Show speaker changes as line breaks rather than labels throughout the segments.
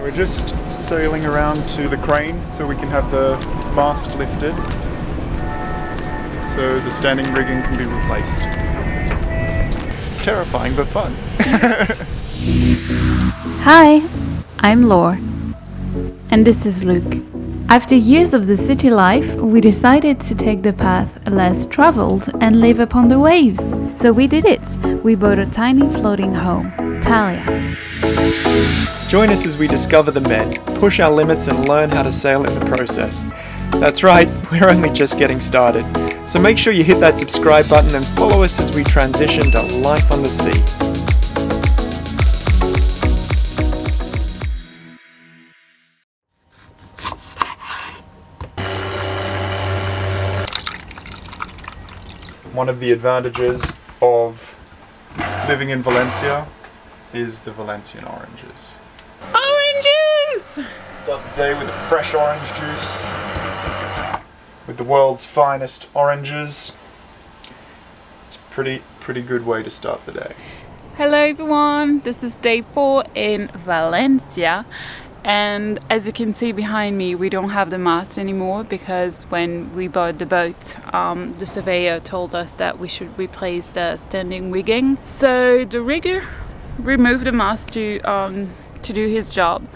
We're just sailing around to the crane so we can have the mast lifted so the standing rigging can be replaced. It's terrifying but fun.
Hi, I'm Laure. And this is Luke. After years of the city life, we decided to take the path less traveled and live upon the waves. So we did it. We bought a tiny floating home, Talia.
Join us as we discover the Med, push our limits and learn how to sail in the process. That's right, we're only just getting started. So make sure you hit that subscribe button and follow us as we transition to life on the sea.
One of the advantages of living in Valencia is the Valencian oranges.
Oranges!
Start the day with a fresh orange juice with the world's finest oranges. It's a pretty good way to start the day.
Hello everyone, this is day 4 in Valencia. And as you can see behind me, we don't have the mast anymore because when we bought the boat, the surveyor told us that we should replace the standing rigging. So the rigger removed the mast to do his job,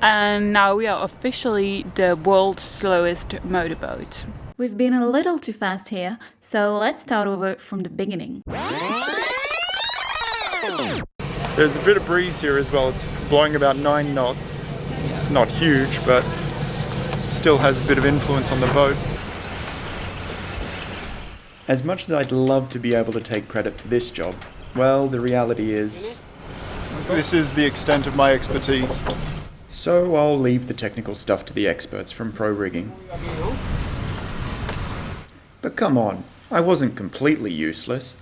and now we are officially the world's slowest motorboat. We've been a little too fast here, so let's start over from the beginning.
There's a bit of breeze here as well. It's blowing about 9 knots. It's not huge, but it still has a bit of influence on the boat.
As much as I'd love to be able to take credit for this job, well, the reality is...
This is the extent of my expertise.
So I'll leave the technical stuff to the experts from Pro Rigging. But come on, I wasn't completely useless.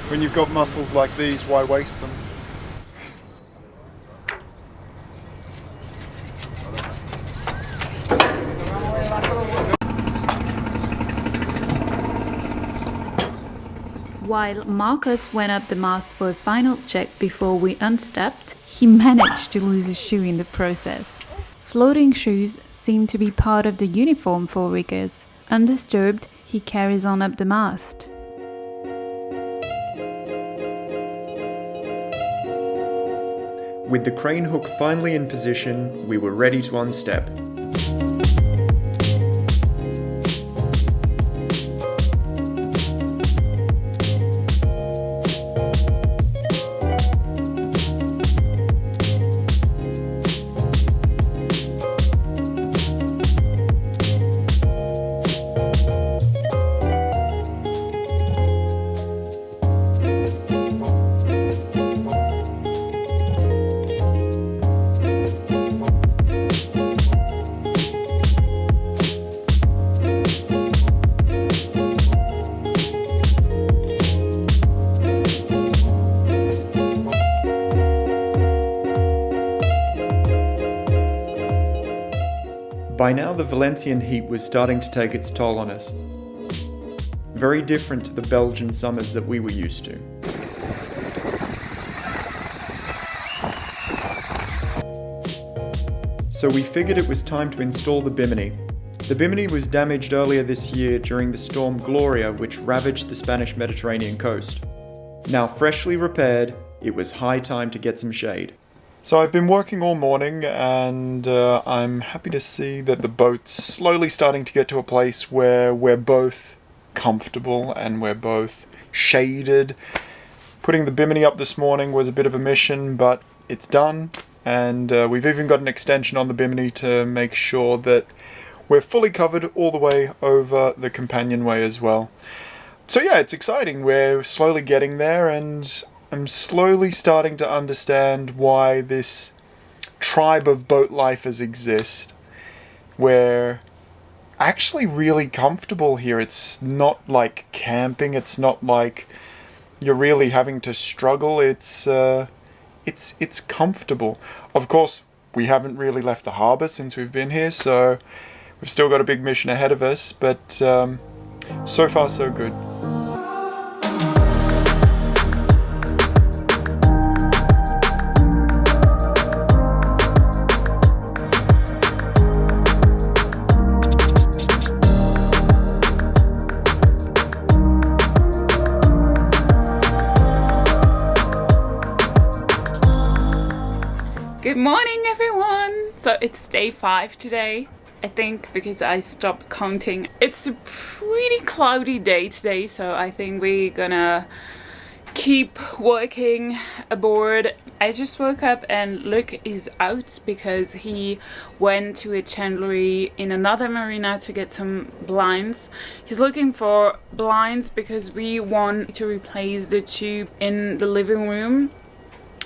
When you've got muscles like these, why waste them?
While Marcus went up the mast for a final check before we unstepped, he managed to lose a shoe in the process. Floating shoes seem to be part of the uniform for riggers. Undisturbed, he carries on up the mast.
With the crane hook finally in position, we were ready to unstep. By now the Valencian heat was starting to take its toll on us. Very different to the Belgian summers that we were used to. So we figured it was time to install the bimini. The bimini was damaged earlier this year during the storm Gloria, which ravaged the Spanish Mediterranean coast. Now freshly repaired, it was high time to get some shade.
So I've been working all morning, and I'm happy to see that the boat's slowly starting to get to a place where we're both comfortable and we're both shaded. Putting the bimini up this morning was a bit of a mission, but it's done, and we've even got an extension on the bimini to make sure that we're fully covered all the way over the companionway as well. So yeah, it's exciting. We're slowly getting there, and I'm slowly starting to understand why this tribe of boat lifers exist. We're actually really comfortable here. It's not like camping. It's not like you're really having to struggle. It's comfortable. Of course, we haven't really left the harbour since we've been here, so we've still got a big mission ahead of us, but so far so good.
Good morning, everyone! So it's day 5 today, I think, because I stopped counting. It's a pretty cloudy day today, so I think we're gonna keep working aboard. I just woke up and Luke is out because he went to a chandlery in another marina to get some blinds. He's looking for blinds because we want to replace the tube in the living room.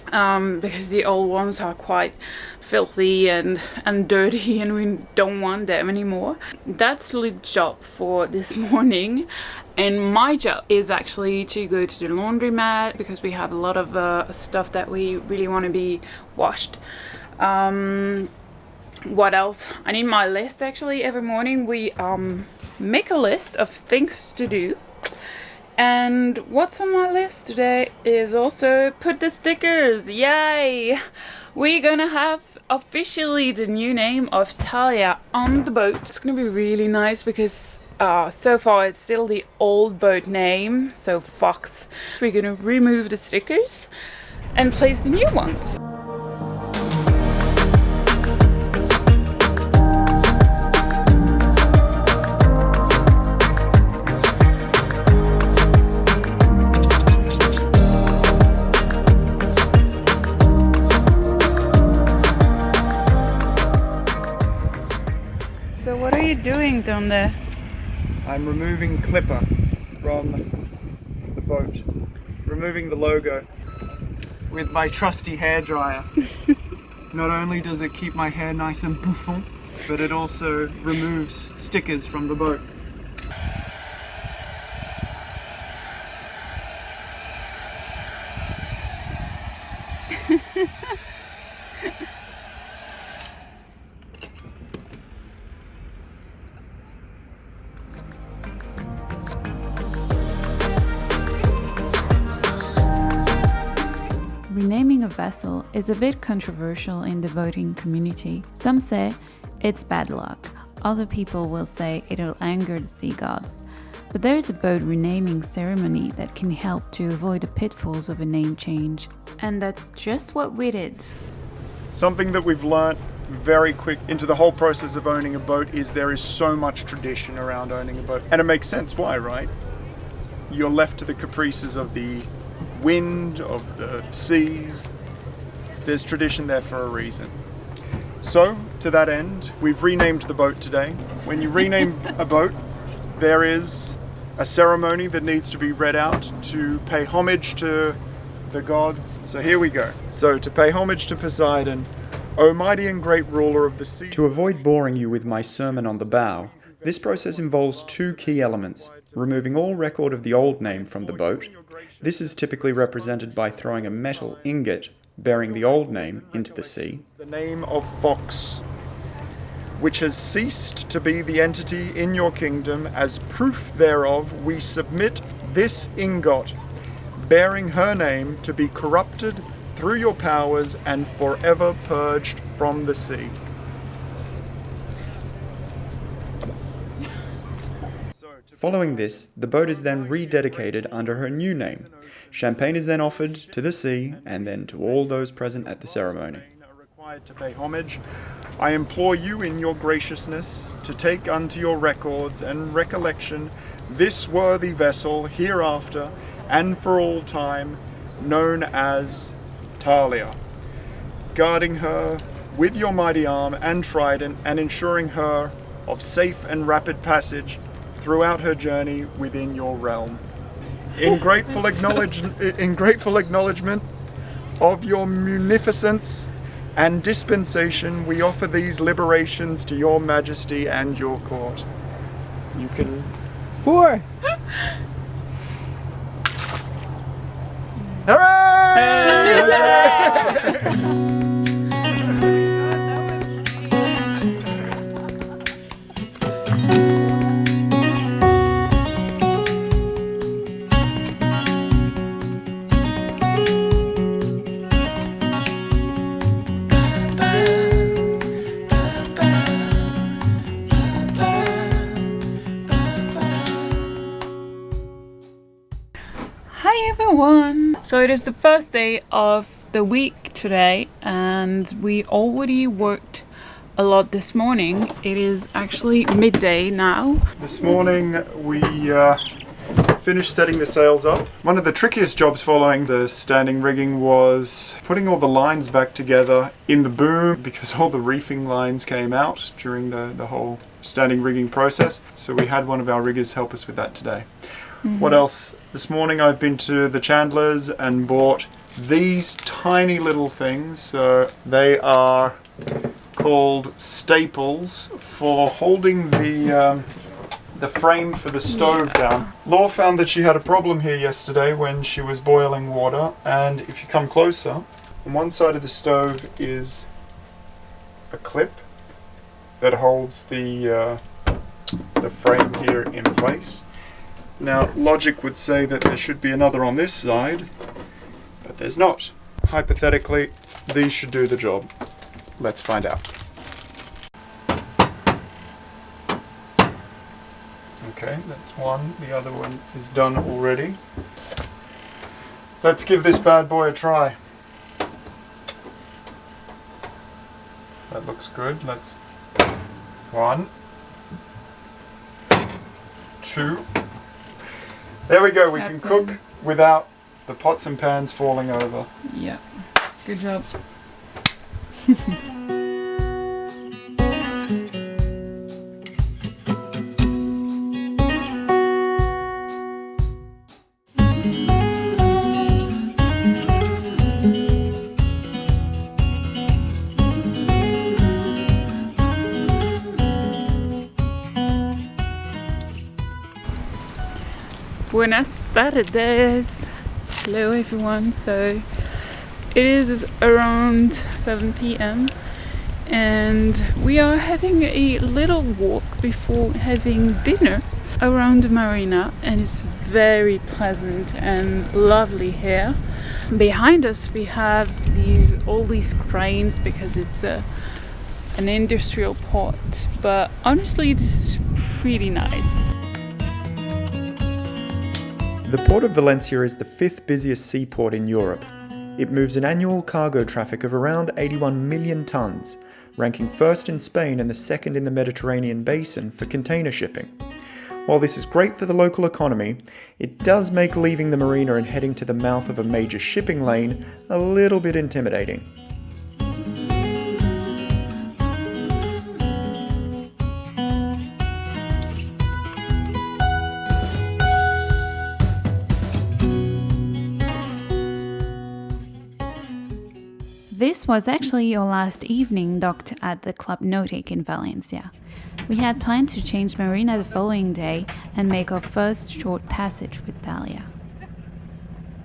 Because the old ones are quite filthy and dirty and we don't want them anymore. That's Luke's job for this morning, and my job is actually to go to the laundromat because we have a lot of stuff that we really want to be washed. What else? I need my list. Actually, every morning we make a list of things to do. And what's on my list today is also put the stickers. Yay! We're gonna have officially the new name of Talia on the boat. It's gonna be really nice because so far it's still the old boat name, so Fox. We're gonna remove the stickers and place the new ones. So what are you doing down there?
I'm removing Clipper from the boat, removing the logo with my trusty hairdryer. Not only does it keep my hair nice and bouffant, but it also removes stickers from the boat.
Renaming a vessel is a bit controversial in the boating community. Some say it's bad luck, other people will say it'll anger the sea gods. But there is a boat renaming ceremony that can help to avoid the pitfalls of a name change. And that's just what we did.
Something that we've learnt very quick into the whole process of owning a boat is there is so much tradition around owning a boat. And it makes sense why, right? You're left to the caprices of the wind, of the seas. There's tradition there for a reason. So, to that end, we've renamed the boat today. When you rename a boat, there is a ceremony that needs to be read out to pay homage to the gods. So here we go. So, to pay homage to Poseidon, O mighty and great ruler of the sea.
To avoid boring you with my sermon on the bow, this process involves 2 key elements: removing all record of the old name from the boat. This is typically represented by throwing a metal ingot bearing the old name into the sea.
The name of Fox, which has ceased to be the entity in your kingdom. As proof thereof, we submit this ingot, bearing her name, to be corrupted through your powers and forever purged from the sea.
Following this, the boat is then rededicated under her new name. Champagne is then offered to the sea and then to all those present at the ceremony.
Are required to pay homage. I implore you in your graciousness to take unto your records and recollection this worthy vessel hereafter and for all time, known as Talia, guarding her with your mighty arm and trident and ensuring her of safe and rapid passage throughout her journey within your realm. In grateful acknowledgement of your munificence and dispensation, we offer these liberations to your majesty and your court. You can...
4!
Hooray!
Hi everyone! So it is the first day of the week today, and we already worked a lot this morning. It is actually midday now.
This morning we finished setting the sails up. One of the trickiest jobs following the standing rigging was putting all the lines back together in the boom, because all the reefing lines came out during the whole standing rigging process. So we had one of our riggers help us with that today. What else? This morning I've been to the Chandlers and bought these tiny little things. So they are called staples for holding the frame for the stove down. Laure found that she had a problem here yesterday when she was boiling water, and if you come closer, on one side of the stove is a clip that holds the frame here in place. Now, logic would say that there should be another on this side, but there's not. Hypothetically, these should do the job. Let's find out. Okay, that's one. The other one is done already. Let's give this bad boy a try. That looks good. Let's... 1, 2. There we go. We can cook without the pots and pans falling over.
Yeah, good job. Buenas tardes. Hello everyone. So it is around 7 p.m. and we are having a little walk before having dinner around the marina, and it's very pleasant and lovely here. Behind us we have all these cranes because it's an industrial port, but honestly this is pretty nice.
The Port of Valencia is the 5th busiest seaport in Europe. It moves an annual cargo traffic of around 81 million tonnes, ranking first in Spain and the second in the Mediterranean basin for container shipping. While this is great for the local economy, it does make leaving the marina and heading to the mouth of a major shipping lane a little bit intimidating.
This was actually our last evening docked at the Club Nautic in Valencia. We had planned to change marina the following day and make our first short passage with Talia.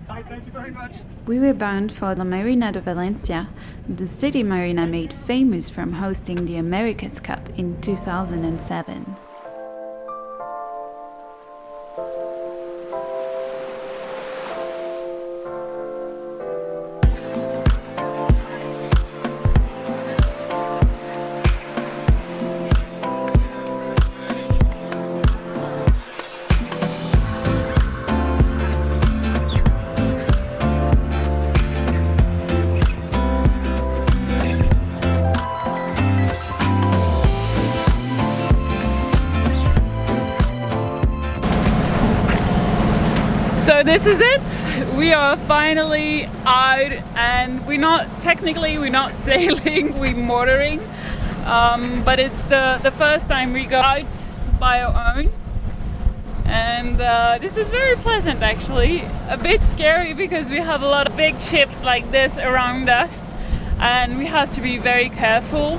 Thank you very much.
We were bound for the Marina de Valencia, the city marina made famous from hosting the America's Cup in 2007.
So this is it. We are finally out, and we're not sailing, we're motoring. But it's the first time we go out by our own. And this is very pleasant actually. A bit scary because we have a lot of big ships like this around us and we have to be very careful.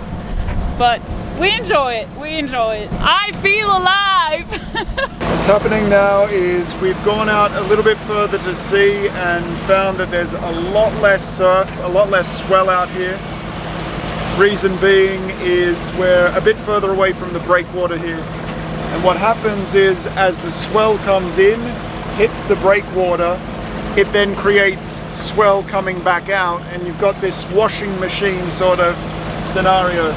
But we enjoy it, I feel alive!
What's happening now is we've gone out a little bit further to sea and found that there's a lot less surf, a lot less swell out here. Reason being is we're a bit further away from the breakwater here. And what happens is as the swell comes in, hits the breakwater, it then creates swell coming back out and you've got this washing machine sort of scenario.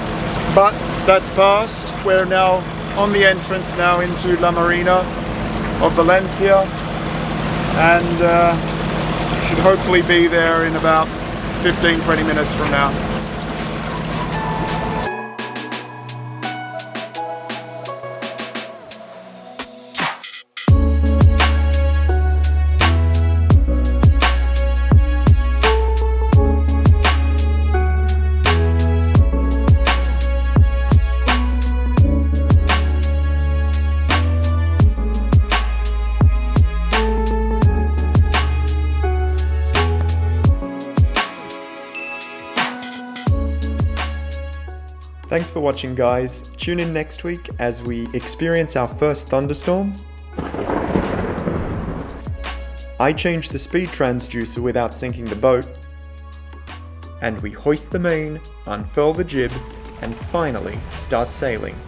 But that's past. We're now on the entrance now into La Marina of Valencia and should hopefully be there in about 15-20 minutes from now.
Thanks for watching, guys. Tune in next week as we experience our first thunderstorm. I change the speed transducer without sinking the boat. And we hoist the main, unfurl the jib, and finally start sailing.